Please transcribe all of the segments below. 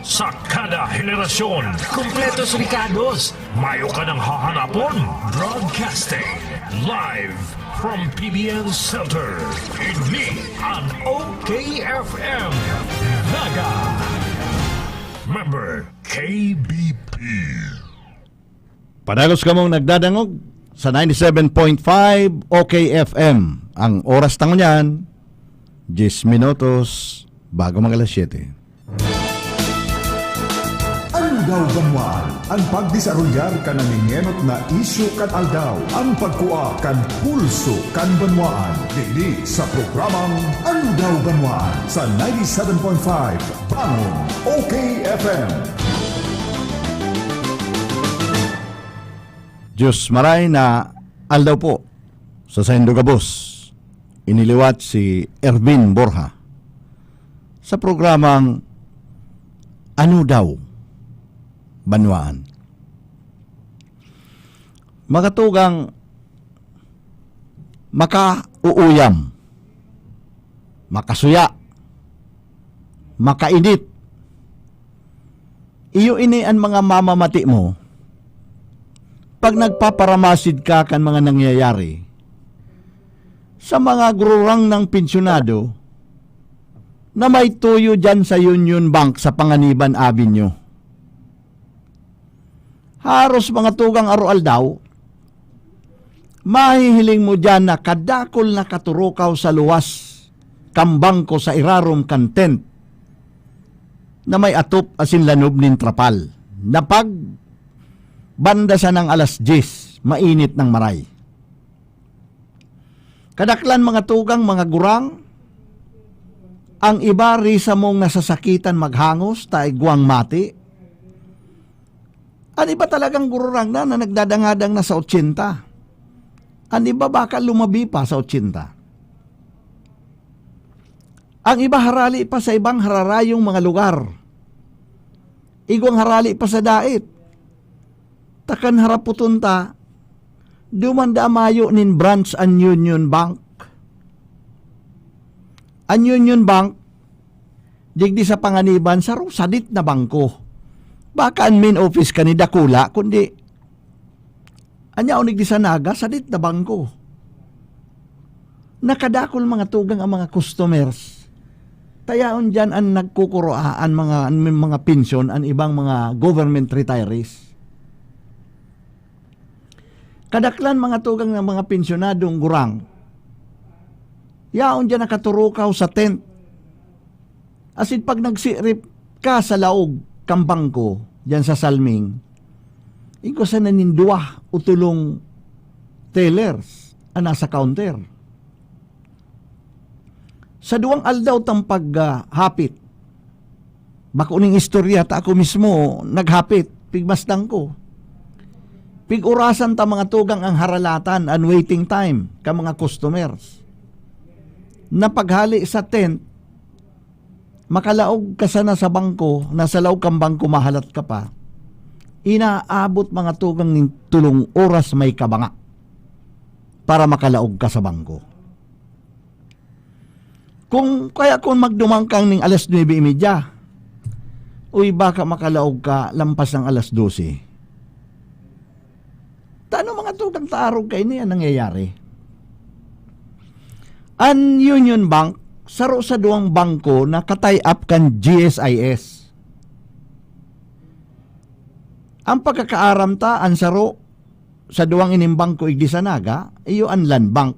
Sa kada henerasyon, kumpletos Ricardos, mayo ka ng hahanapon. Broadcasting live from PBN Center. Ini ang OKFM. Naga. Member KBP. Padagos ka mong nagdadangog sa 97.5 OKFM. Ang oras tango niyan, 10 minutos bago mag alas 7. Aldaw Banwaan, ang pagdisarulyar kan nangingenot na isyu kan aldaw, ang pagkuha kan pulso kan banwaan. Dili sa programang Aldaw Banwaan sa 97.5 Bangon OKFM. Diyos maray na aldaw po sa Saindo Gabos. Iniliwat si Ervin Borja sa programang Ano Daw Banwaan. Makatugang makauuyam, makasuya, makainit. Iyo ini ang mga mamamati mo pag nagpaparamasid ka kan mga nangyayari sa mga gururang ng pensyonado na may tuyo dyan sa Union Bank sa Panganiban Avenue. Haros mga tugang aroal daw, mahihiling mo dyan na kadakol na katurukaw sa luwas, kambangko sa irarom content, na may atop asin lanob nin trapal, na pag banda sa ng alas 10, mainit ng maray. Kadaklan mga tugang mga gurang, ang iba risa mong nasasakitan maghangos, taigwang mati. Ang iba talagang gururang na nagdadangadang na sa 80. Ang iba baka lumabi pa sa 80. Ang iba harali pa sa ibang hararayong mga lugar. Igwang harali pa sa dait. Takan haraputunta, dumanda mayo nin branch an Union Bank. An Union Bank, digdi sa Panganiban, sa sadit na bangko. Baka ang main office ka ni Dakula, kundi anya unig di sa Naga, sadit na bangko. Nakadakol mga tugang ang mga customers. Tayaon dyan ang nagkukuroaan mga pensyon, ang ibang mga government retirees. Kadaklan mga tugang ng mga pensyonadong gurang. Yaon dyan nakaturukaw sa tent. Asin pag nagsirip ka sa laog, kambang ko, dyan sa Salming, iko sa naninduah utulong tellers nasa counter. Sa duwang aldaw tang paghapit, bako ning istorya ta ako mismo naghapit, pigmasdang ko. Pig-urasan ta mga tugang ang haralatan and waiting time ka mga customers. Na paghali sa tent, makalaog ka sana sa bangko, nasa laog kang bangko mahalat ka pa, inaabot mga tugang ng tulong oras may kabanga para makalaog ka sa bangko. Kung magdumang kang ning alas 9:30, uy baka makalaog ka lampas ng alas 12. Tano mga tugang taarog kayo niya nangyayari? An Union Bank, saro sa duwang bangko na katay up kan GSIS. Ang pagkakaaram ta, ang saro sa duwang inimbang ko igdi sa Naga, iyo ang Land Bank.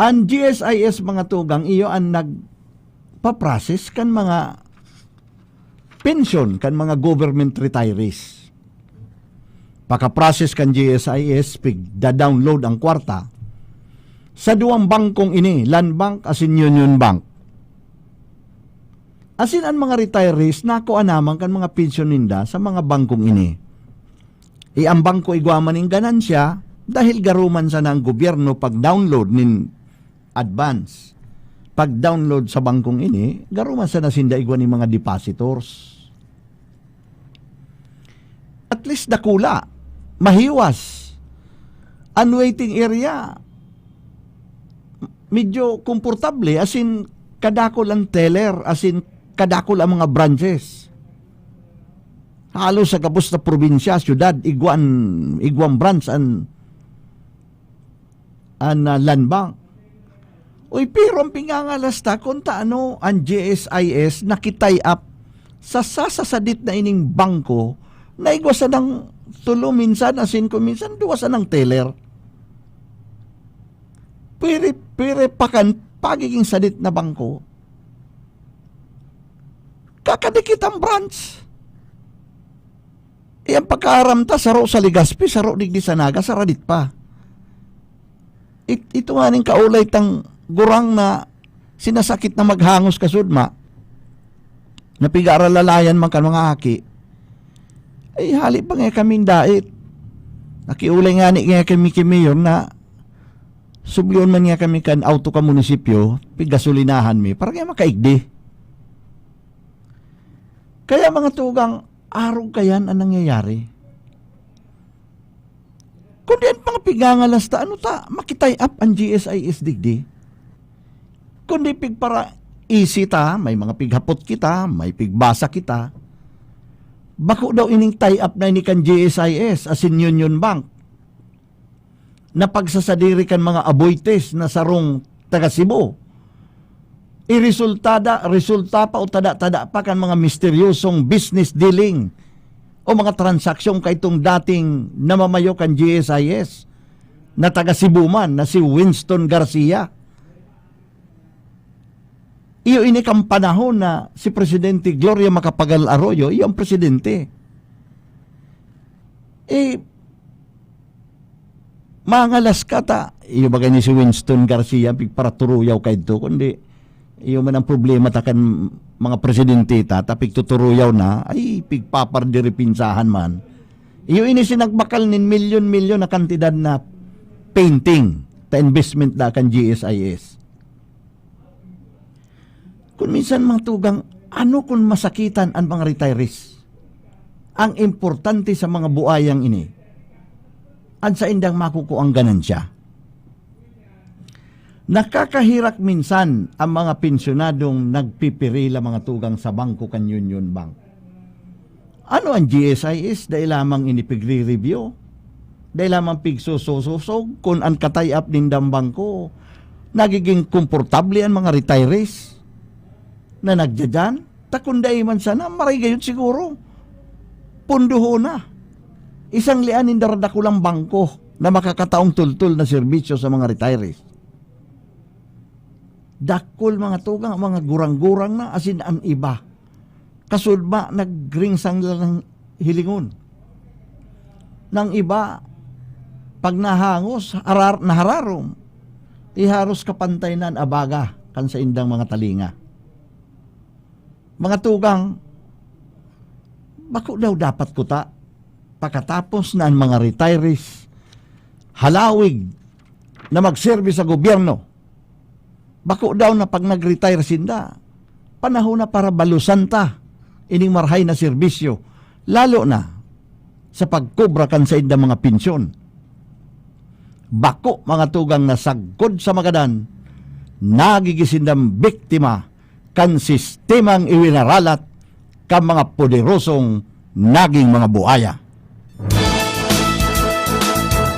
Ang GSIS mga tugang, iyo ang nagpa-process kan mga pension, kan mga government retirees. Pagka-process kan GSIS, da-download ang kwarta, sa duwang bangkong ini, Land Bank asin Union Bank. Asin ang mga retirees nako anamang kan mga pensyon ninda sa mga bangkong ini. Ang bangko igwaman ning ganansya dahil garuman sa ng gobyerno pag-download nin advance. Pag-download sa bangkong ini, garuman sa nasinda igwan ni mga depositors. At least dakula, mahiwas. Ang waiting area, medyo komportable, as in kadakol ang teller, as in kadakol ang mga branches. Halos sa kapos na probinsya, syudad, iguang branch an land bank. Uy, pero ang pingangalasta kung taano ang GSIS nakitay up sa sasasadit na ining bangko na igwasan ng tulo minsan, asin ko minsan, duwasan ng teller. Pire pakan pagiging sadit na bangko. Kakadikit ang branch. Iyang pagkaaramta, saro sa Ligaspi, saro digdi sa Naga, saradit pa. Ito nga ning kaulay tang gurang na sinasakit na maghangos kasudma, na pigaralalayan man kan mga haki, ay hali pa nga kaming dait. Nakiulay nga ni nga kami kimiyor na sublion man nga kami kan auto ka munisipyo, pigasolinahan mi, para nga makaigdi. Kaya mga tugang, araw kayan ang nangyayari. Kung diyan mga pigangalas ta, ano ta, makitay up ang GSIS digdi. Kung di pigpara easy ta, may mga pighapot kita, may pigbasa kita, bako daw ining tie up na ini kan GSIS, as in Union Bank, na pagsasadiri kan mga aboites na sarong taga Cebu. Resulta pa o tada pa kan mga misteryosong business dealing o mga transaksyon kay itong dating namamayo kan GSIS na taga Cebu man na si Winston Garcia. Iyo ini kang panahon na si Presidente Gloria Macapagal Arroyo, iyo ang presidente. Mangalas ka ta, iyo bagay ni si Winston Garcia, para turuyaw kay ito, kundi iyo man ang problema takan mga presidente ta, tapig tuturuyaw na, ay pigpapardiri pinsahan man. Iyo ini sinagbakal nin milyon-milyon na kantidad na painting ta investment da kan GSIS. Kung minsan mga tugang, ano kung masakitan ang mga retirees? Ang importante sa mga buayang ini, at sa indang makuko ang ganansya. Nakakahirak minsan ang mga pensyonadong nagpipirila mga tugang sa bangko kan Union Bank. Ano ang GSIS? Dahil lamang inipigre-review. Dahil lamang pigsusososog kung ang katay-up din ng bangko. Nagiging komportable ang mga retirees na nagdadyan. Takunday man sana, marigayot siguro. Punduho na. Isang lianin daradakulang bangko na makakataong tultul na serbisyo sa mga retirees. Dakol mga tugang, mga gurang-gurang na, asin ang iba. Kasulba, nagringsang lang hilingon. Nang iba, pag nahangos, nahararong, iharos kapantay na abaga kan sa indang mga talinga. Mga tugang, bako daw dapat kuta, pagkatapos na ang mga retirees, halawig na magserbi sa gobyerno, bako daw na pag nag-retire sinda, panahon na para balusan ta ining marhay na serbisyo, lalo na sa pagkobra kan sa indang mga pensyon. Bako mga tugang na sagkod sa magadan, nagigisindang biktima kan sistemang iwinaralat kan mga poderosong naging mga buaya.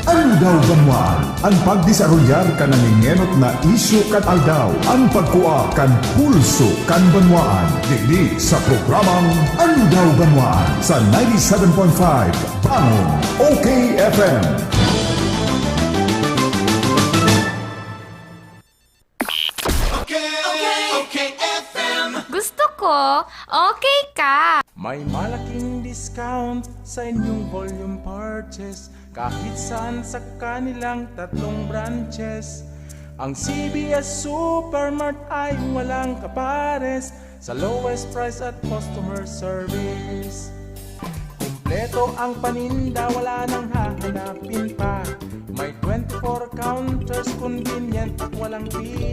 Aldaw Banwaan, ang pagdisarulyar ka nangingenot na isyu kan aldaw, ang pagkuha kan pulso kan Banwaan. Dili sa programang Aldaw Banwaan sa 97.5 Bangon OKFM. Okay FM. Gusto ko, okay ka. May malaking discount sa inyong volume purchase kahit saan sa kanilang 3 branches. Ang CBS Supermart ay walang kapares sa lowest price at customer service. Kumpleto ang paninda, wala nang hahanapin pa. May 24 counters, convenient at walang pila.